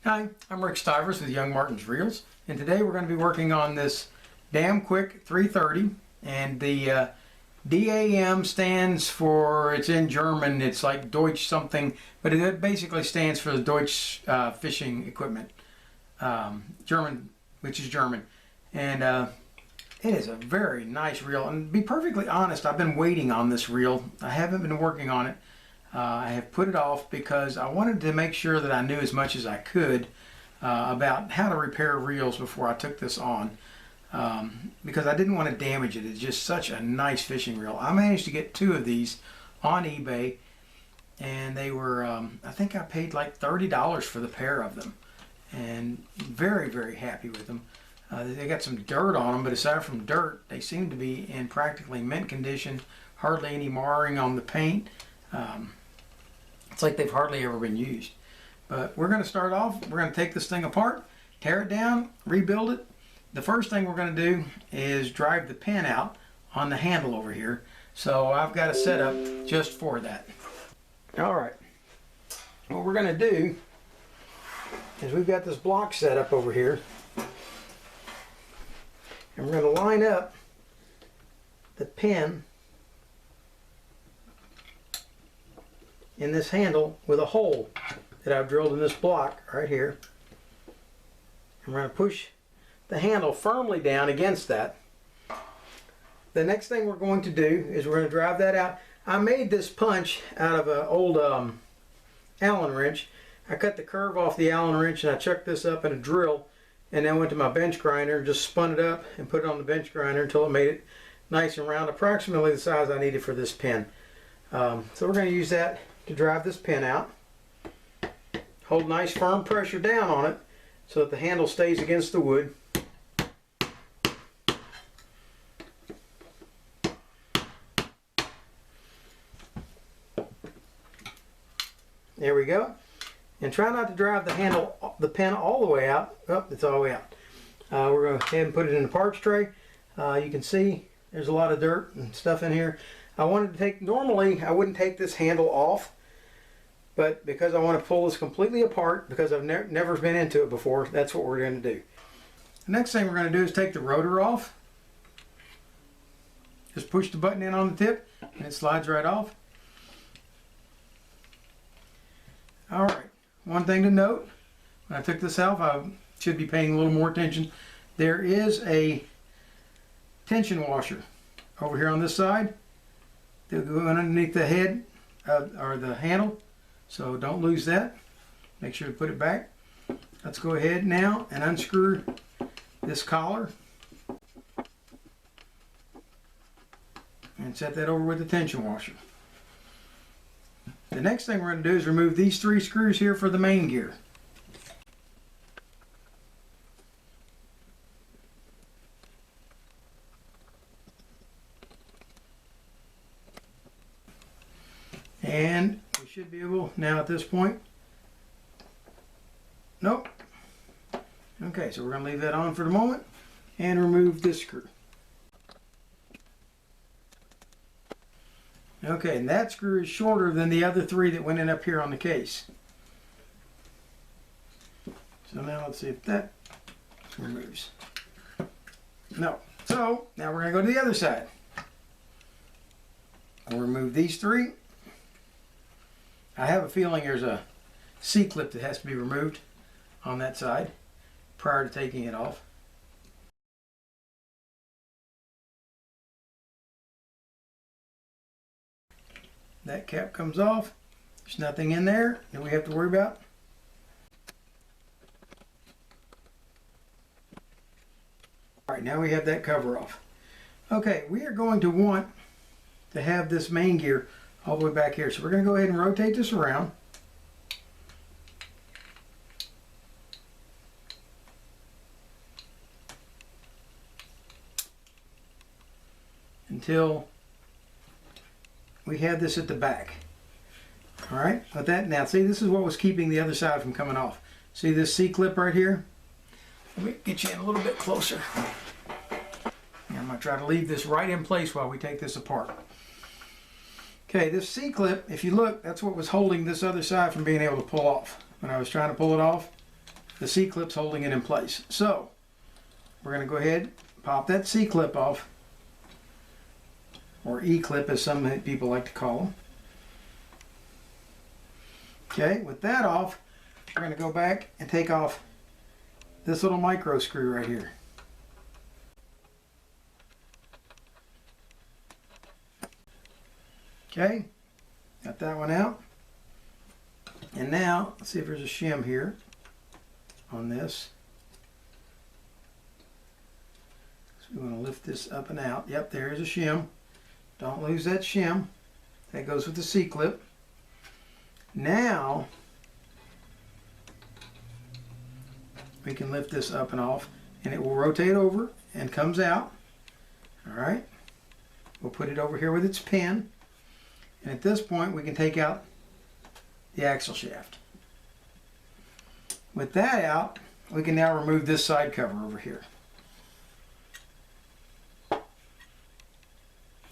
Hi, I'm Rick Stivers with YoungMartin'sReels, and today we're going to be working on this D.A.M quick 330, and the D.A.M stands for, it's in German, it's like Deutsch something, but it basically stands for the Deutsch fishing equipment, German, which is German, and it is a very nice reel. And to be perfectly honest, I've been waiting on this reel. I haven't been working on it. I have put it off because I wanted to make sure that I knew as much as I could about how to repair reels before I took this on, because I didn't want to damage it. It's just such a nice fishing reel. I managed to get 2 of these on eBay, and they were, I think I paid like $30 for the pair of them, and very, very happy with them. They got some dirt on them, but aside from dirt, they seem to be in practically mint condition, hardly any marring on the paint. It's like they've hardly ever been used. But we're going to start off, we're going to take this thing apart, tear it down, rebuild it. The first thing we're going to do is drive the pin out on the handle over here. So I've got a setup just for that. Alright, what we're going to do is we've got this block set up over here. And we're going to line up the pin in this handle with a hole that I've drilled in this block right here. And we're going to push the handle firmly down against that. The next thing we're going to do is we're going to drive that out. I made this punch out of an old Allen wrench. I cut the curve off the Allen wrench and I chucked this up in a drill, and then went to my bench grinder and just spun it up and put it on the bench grinder until it made it nice and round, approximately the size I needed for this pin. So we're going to use that to drive this pin out. Hold nice firm pressure down on it so that the handle stays against the wood. There we go. And try not to drive the pin all the way out. Oh, it's all the way out. We're going to go ahead and put it in the parts tray. You can see there's a lot of dirt and stuff in here. I wanted to take, normally I wouldn't take this handle off, but because I want to pull this completely apart, because I've never been into it before, that's what we're going to do. The next thing we're going to do is take the rotor off. Just push the button in on the tip and it slides right off. Alright, one thing to note, when I took this off, I should be paying a little more attention. There is a tension washer over here on this side. They'll go underneath the head or the handle, so don't lose that. Make sure to put it back. Let's go ahead now and unscrew this collar and set that over with the tension washer. The next thing we're going to do is remove these 3 screws here for the main gear. And we should be able, now at this point, nope. Okay, so we're going to leave that on for the moment and remove this screw. Okay, and that screw is shorter than the other 3 that went in up here on the case. So now let's see if that removes. No. So now we're going to go to the other side. We'll remove these 3. I have a feeling there's a C-clip that has to be removed on that side prior to taking it off. That cap comes off. There's nothing in there that we have to worry about. Alright, now we have that cover off. Okay, we are going to want to have this main gear all the way back here. So we're going to go ahead and rotate this around. Until we have this at the back. Alright, with that, now see, this is what was keeping the other side from coming off. See this C-clip right here? Let me get you in a little bit closer. And I'm going to try to leave this right in place while we take this apart. Okay, this C-clip, if you look, that's what was holding this other side from being able to pull off. When I was trying to pull it off, the C-clip's holding it in place. So we're going to go ahead, pop that C-clip off, or E-clip as some people like to call them. Okay, with that off, we're going to go back and take off this little micro screw right here. Okay, got that one out. And now, let's see if there's a shim here on this. So we want to lift this up and out. Yep, there is a shim. Don't lose that shim. That goes with the C-clip. Now, we can lift this up and off, and it will rotate over and comes out. All right. We'll put it over here with its pin. And at this point, we can take out the axle shaft. With that out, we can now remove this side cover over here.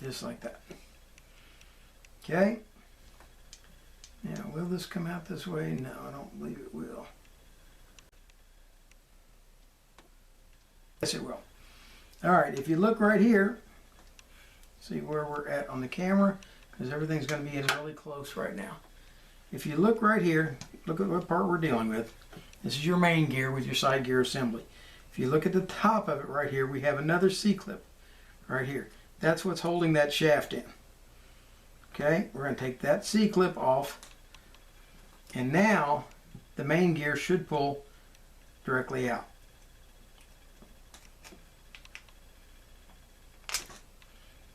Just like that. Okay. Now, will this come out this way? No, I don't believe it will. Yes, it will. All right, if you look right here, see where we're at on the camera, because everything's going to be in really close right now. If you look right here, look at what part we're dealing with. This is your main gear with your side gear assembly. If you look at the top of it right here, we have another C-clip right here. That's what's holding that shaft in. Okay, we're going to take that C-clip off, and now the main gear should pull directly out.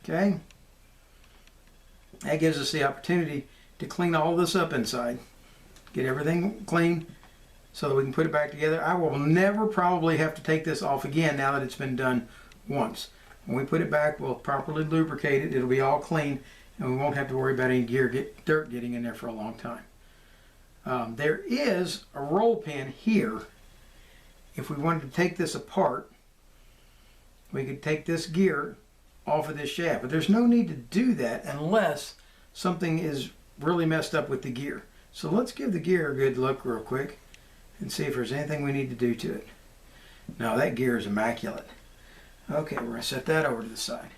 Okay, that gives us the opportunity to clean all this up inside, get everything clean so that we can put it back together. I will never probably have to take this off again now that it's been done once. When we put it back, we'll properly lubricate it. It'll be all clean, and we won't have to worry about any dirt getting in there for a long time. There is a roll pin here. If we wanted to take this apart, we could take this gear off of this shaft, but there's no need to do that unless something is really messed up with the gear. So let's give the gear a good look real quick and see if there's anything we need to do to it. No, that gear is immaculate. Okay, we're going to set that over to the side.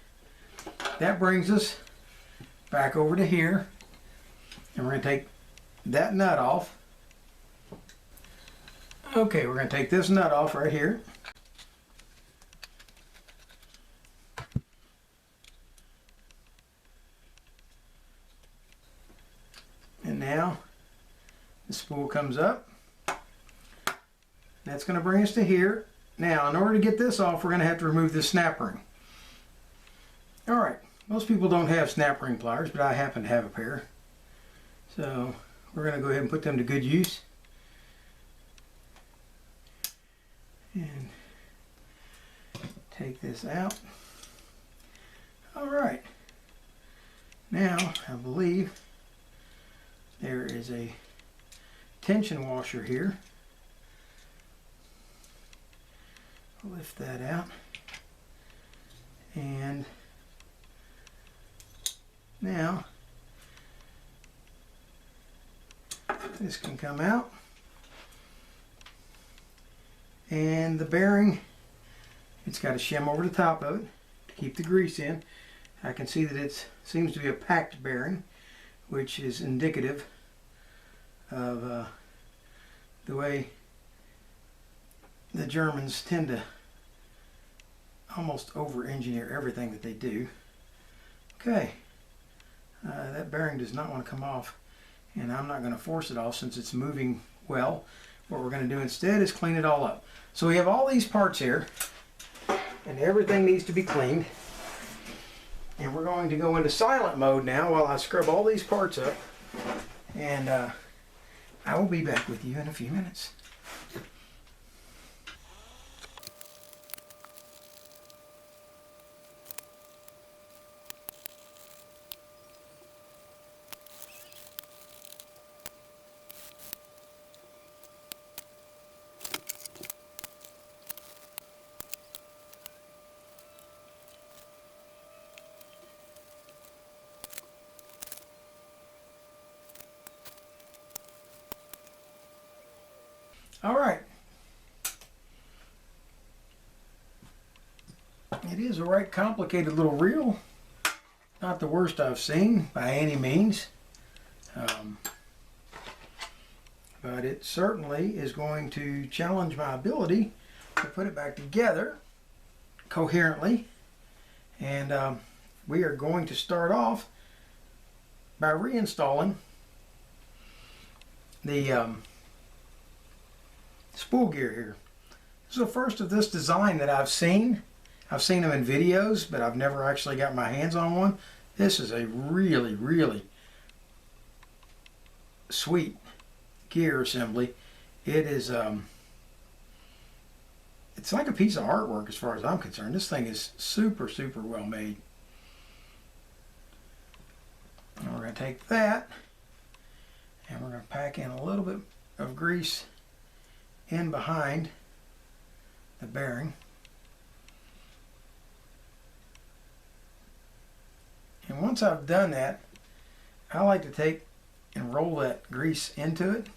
That brings us back over to here, and we're going to take that nut off. Okay, we're going to take this nut off right here. And now the spool comes up. That's going to bring us to here. Now, in order to get this off, we're going to have to remove this snap ring. All right, most people don't have snap ring pliers, but I happen to have a pair. So we're going to go ahead and put them to good use. And take this out. All right. Now, I believe there is a tension washer here. Lift that out, and now this can come out, and the bearing, it's got a shim over the top of it to keep the grease in. I can see that it seems to be a packed bearing, which is indicative of the way the Germans tend to almost over-engineer everything that they do. Okay, that bearing does not want to come off, and I'm not going to force it off since it's moving well. What we're going to do instead is clean it all up. So we have all these parts here, and everything needs to be cleaned. And we're going to go into silent mode now while I scrub all these parts up, and I will be back with you in a few minutes. All right, is a right complicated little reel. Not the worst I've seen by any means. But it certainly is going to challenge my ability to put it back together coherently. And we are going to start off by reinstalling the spool gear here. This is the first of this design that I've seen. I've seen them in videos, but I've never actually got my hands on one. This is a really, really sweet gear assembly. It is it's like a piece of artwork as far as I'm concerned. This thing is super, super well made. And we're going to take that and we're going to pack in a little bit of grease in behind the bearing. And once I've done that, I like to take and roll that grease into it.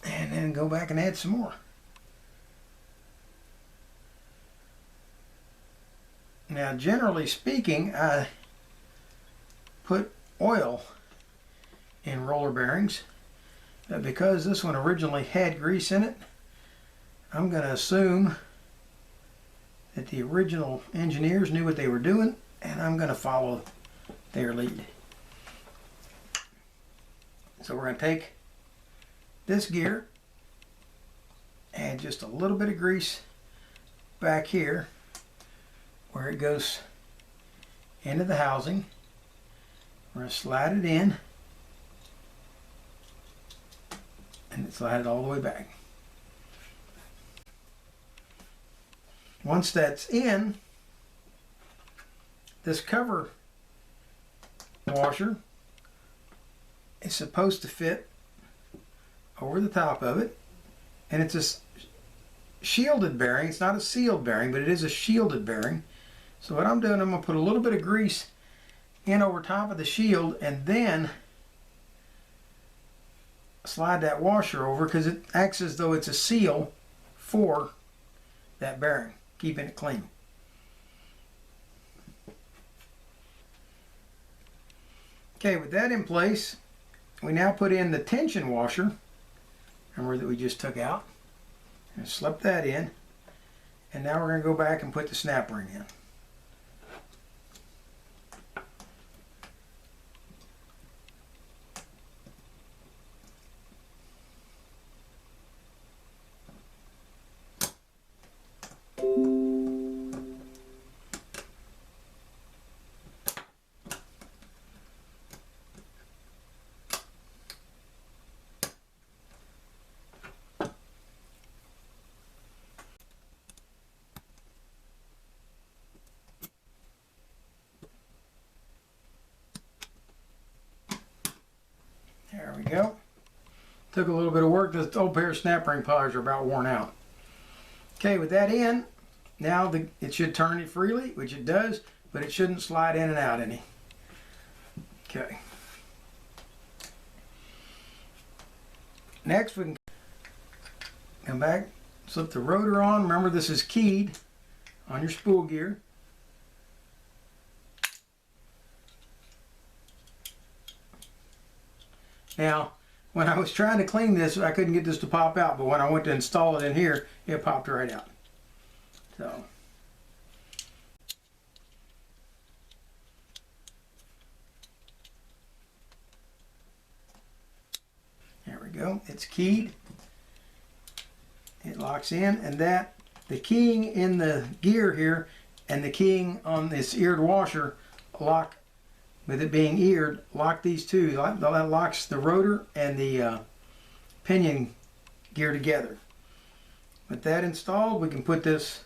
And then go back and add some more. Now, generally speaking, I put oil in roller bearings, but because this one originally had grease in it, I'm going to assume that the original engineers knew what they were doing, and I'm going to follow their lead. So we're going to take this gear, add just a little bit of grease back here where it goes into the housing. We're going to slide it in and slide it all the way back. Once that's in, this cover washer is supposed to fit over the top of it, and it's a shielded bearing. It's not a sealed bearing, but it is a shielded bearing. So what I'm doing, I'm going to put a little bit of grease in over top of the shield and then slide that washer over, because it acts as though it's a seal for that bearing, keeping it clean. Okay, with that in place, we now put in the tension washer, remember, that we just took out, and slip that in, and now we're going to go back and put the snap ring in. There we go. Took a little bit of work. This old pair of snap ring pliers are about worn out. Okay, with that in, now it should turn it freely, which it does, but it shouldn't slide in and out any. Okay. Next, we can come back, slip the rotor on. Remember, this is keyed on your spool gear. Now, when I was trying to clean this, I couldn't get this to pop out, but when I went to install it in here, it popped right out. So, there we go. It's keyed. It locks in, and the keying in the gear here and the keying on this eared washer lock. With it being eared, lock these two. That locks the rotor and the pinion gear together. With that installed, we can put this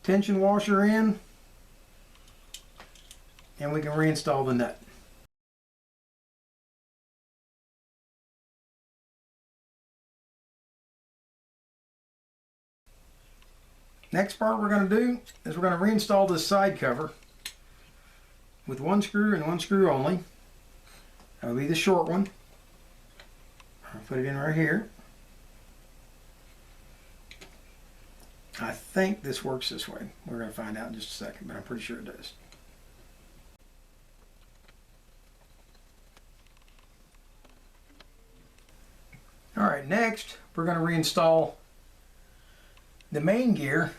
tension washer in, and we can reinstall the nut. Next part we're going to do is we're going to reinstall this side cover with one screw and one screw only. That'll be the short one. I'll put it in right here. I think this works this way. We're going to find out in just a second, but I'm pretty sure it does. Alright, next we're going to reinstall the main gear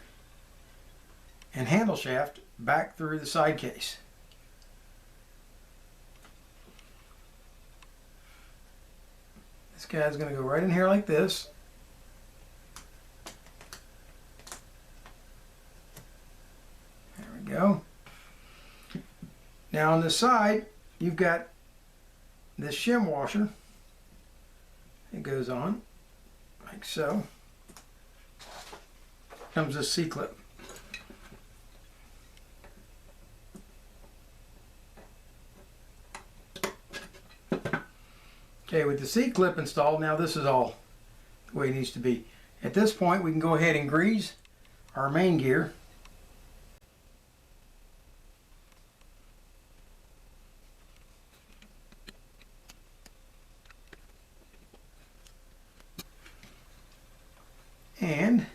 and handle shaft back through the side case. This guy's going to go right in here like this. There we go. Now on the side, you've got this shim washer. It goes on like so. Comes this C-clip. Okay, with the C-clip installed, now this is all the way it needs to be. At this point, we can go ahead and grease our main gear. And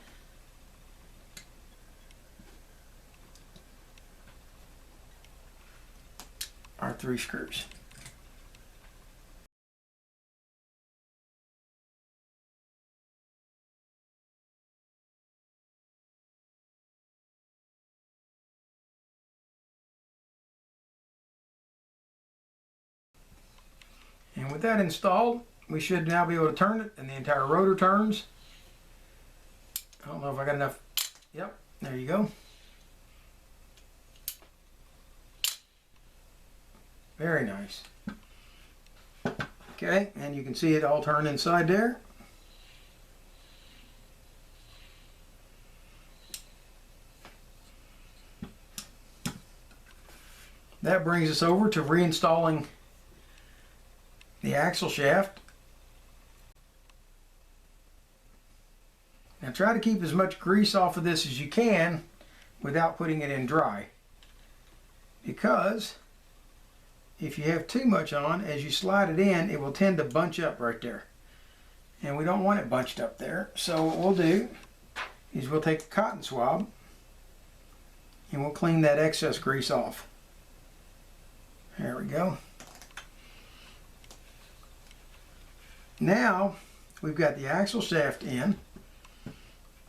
our 3 screws. And with that installed, we should now be able to turn it, and the entire rotor turns. I don't know if I got enough. Yep, there you go. Very nice. Okay, and you can see it all turn inside there. That brings us over to reinstalling the axle shaft. Now try to keep as much grease off of this as you can without putting it in dry, because if you have too much on, as you slide it in, it will tend to bunch up right there, and we don't want it bunched up there. So what we'll do is we'll take a cotton swab and we'll clean that excess grease off. There we go. Now we've got the axle shaft in,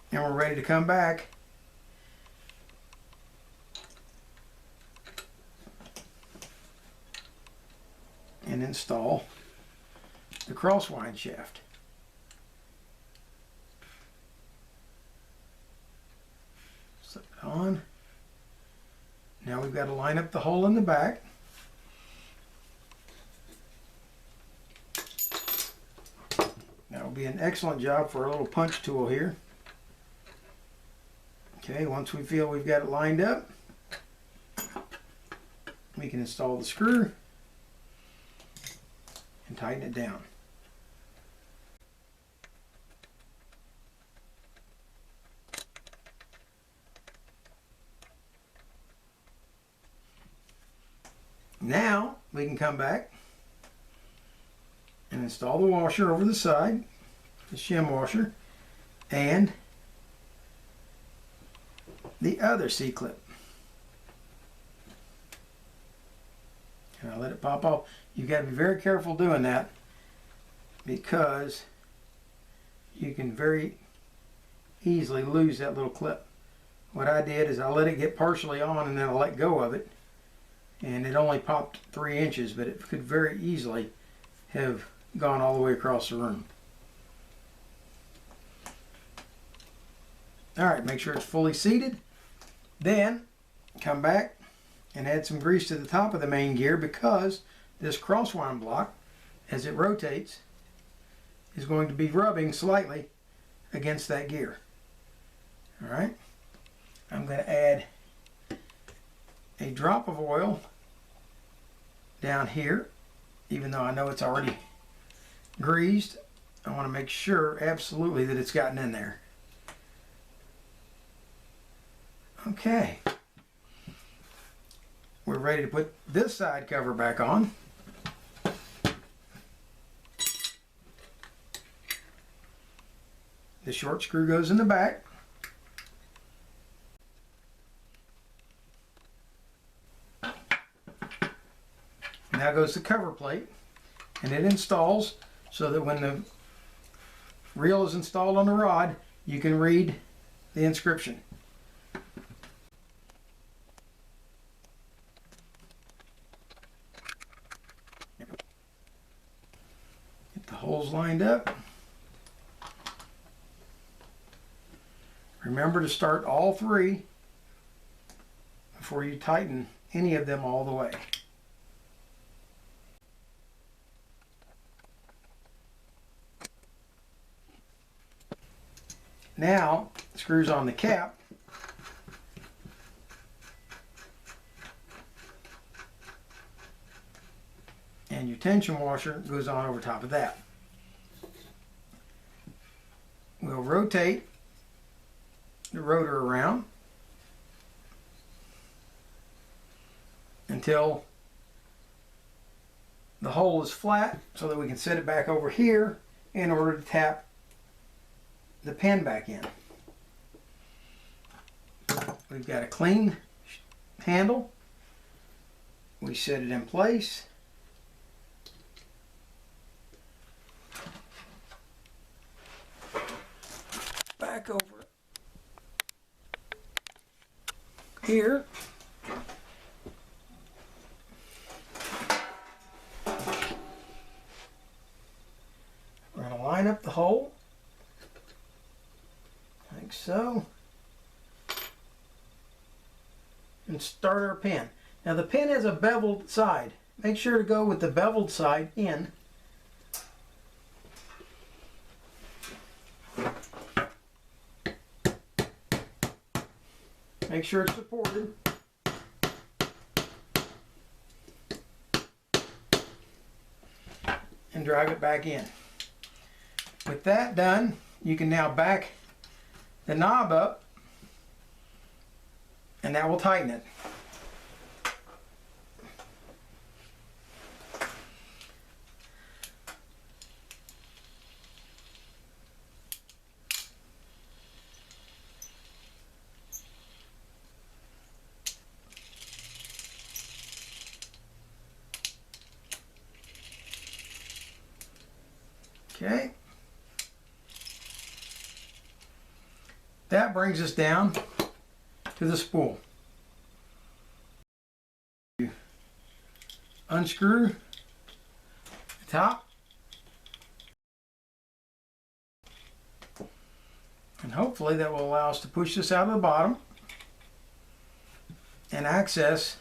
and we're ready to come back and install the crosswind shaft. Slip it on. Now we've got to line up the hole in the back. That will be an excellent job for a little punch tool here. Okay, once we feel we've got it lined up, we can install the screw and tighten it down. Now we can come back and install the washer over the side, the shim washer, and the other C-clip. And I'll let it pop off. You've got to be very careful doing that, because you can very easily lose that little clip. What I did is I let it get partially on and then I let go of it, and it only popped 3 inches, but it could very easily have gone all the way across the room. Alright, make sure it's fully seated. Then come back and add some grease to the top of the main gear, because this crosswind block, as it rotates, is going to be rubbing slightly against that gear. Alright, I'm going to add a drop of oil down here, even though I know it's already greased. I want to make sure absolutely that it's gotten in there. Okay, we're ready to put this side cover back on. The short screw goes in the back. Now goes the cover plate, and it installs so that when the reel is installed on the rod, you can read the inscription. Get the holes lined up. Remember to start all three before you tighten any of them all the way. Now, screws on the cap. And your tension washer goes on over top of that. We'll rotate the rotor around until the hole is flat so that we can set it back over here in order to tap the pin back in. We've got a clean handle. We set it in place. Back over here. We're going to line up the hole like so and start our pin. Now the pin has a beveled side. Make sure to go with the beveled side in. Make sure it's supported. And drive it back in. With that done, you can now back the knob up and that will tighten it. Okay. That brings us down to the spool. You unscrew the top, and hopefully that will allow us to push this out of the bottom and access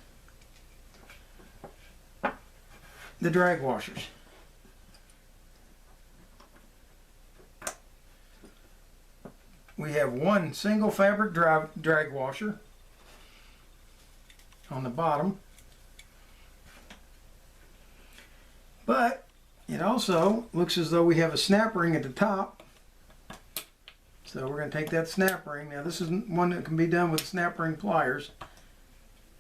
the drag washers. We have one single fabric drag washer on the bottom, but it also looks as though we have a snap ring at the top. So we're going to take that snap ring. Now this isn't one that can be done with snap ring pliers.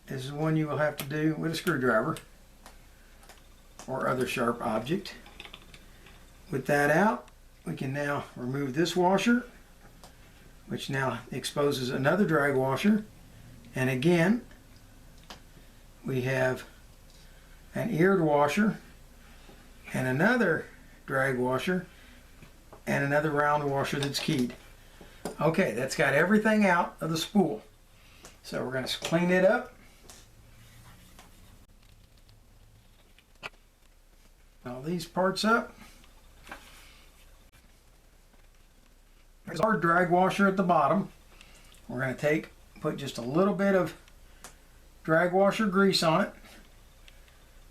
This is one you will have to do with a screwdriver or other sharp object. With that out, we can now remove this washer, which now exposes another drag washer. And again, we have an eared washer and another drag washer and another round washer that's keyed. Okay, that's got everything out of the spool. So we're going to clean it up. All these parts up. There's our drag washer at the bottom. We're going to put just a little bit of drag washer grease on it.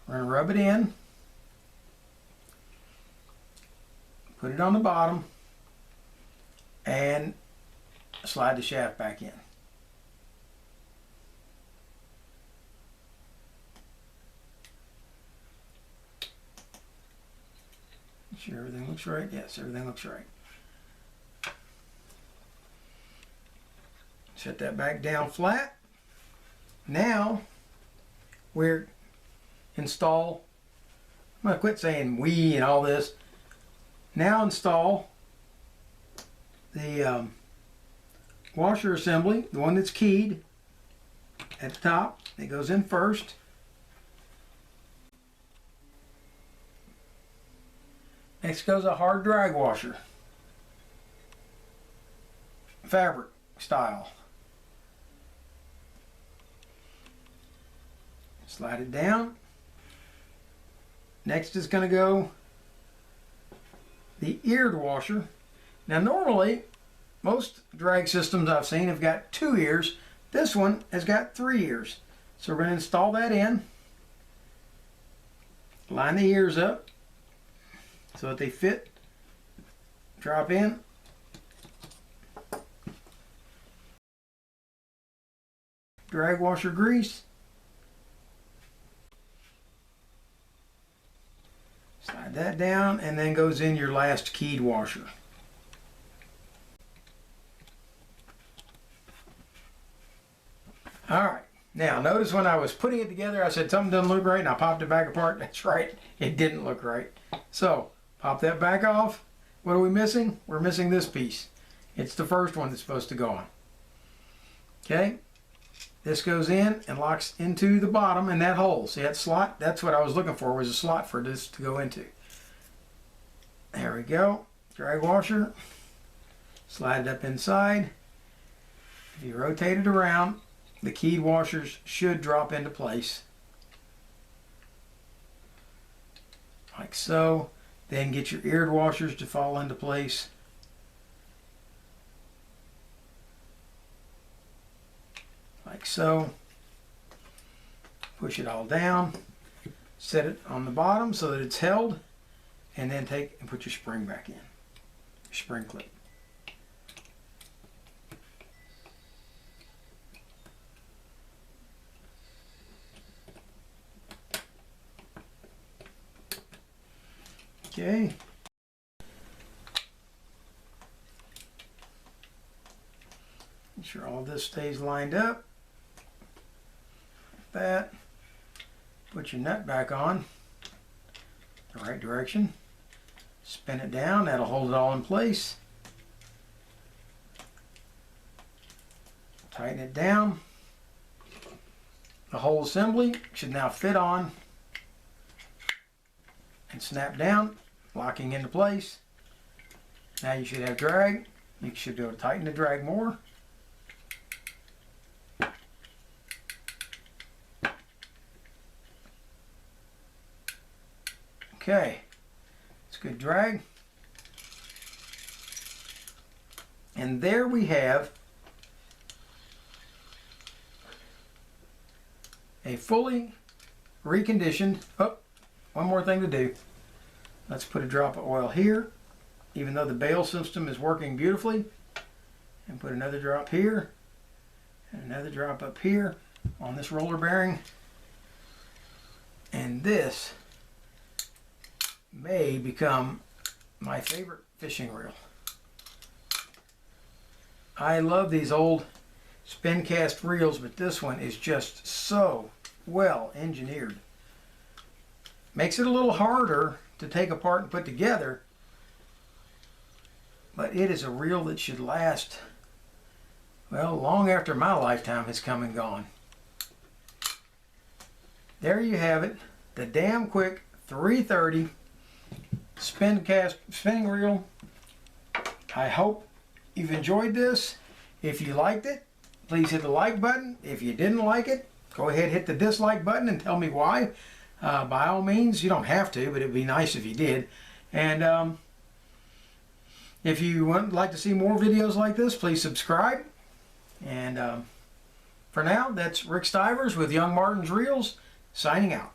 We're going to rub it in. Put it on the bottom and slide the shaft back in. Make sure everything looks right. Yes, everything looks right. Set that back down flat. Now we're install. I'm going to quit saying we and all this. Now install the washer assembly, the one that's keyed at the top. It goes in first. Next goes a hard drag washer. Fabric style. Slide it down. Next is going to go the eared washer. Now normally, most drag systems I've seen have got 2 ears. This one has got 3 ears. So we're going to install that in. Line the ears up so that they fit. Drop in. Drag washer grease. Slide that down, and then goes in your last keyed washer. Alright, now notice when I was putting it together I said something doesn't look right and I popped it back apart. That's right, it didn't look right. So, pop that back off. What are we missing? We're missing this piece. It's the first one that's supposed to go on. Okay, this goes in and locks into the bottom in that hole. See that slot? That's what I was looking for, was a slot for this to go into. There we go. Drag washer. Slide it up inside. If you rotate it around, the keyed washers should drop into place. Like so. Then get your eared washers to fall into place. Like so. Push it all down. Set it on the bottom so that it's held. And then take and put your spring back in. Your spring clip. Okay. Make sure all this stays lined up. Like that. Put your nut back on the right direction. Spin it down. That'll hold it all in place. Tighten it down. The whole assembly should now fit on and snap down, locking into place. Now you should have drag. You should be able to tighten the drag more. Okay, it's good drag. And there we have a fully reconditioned, oh, one more thing to do. Let's put a drop of oil here, even though the bail system is working beautifully. And put another drop here, and another drop up here on this roller bearing. And this may become my favorite fishing reel. I love these old spin cast reels, but this one is just so well engineered. Makes it a little harder to take apart and put together, but it is a reel that should last, well, long after my lifetime has come and gone. There you have it, the D.A.M Quick 330 spinning reel. I hope you've enjoyed this. If you liked it, please hit the like button. If you didn't like it, go ahead, hit the dislike button and tell me why. By all means, you don't have to, but it'd be nice if you did. And if you would like to see more videos like this, please subscribe. And for now, that's Rick Stivers with Young Martin's Reels, signing out.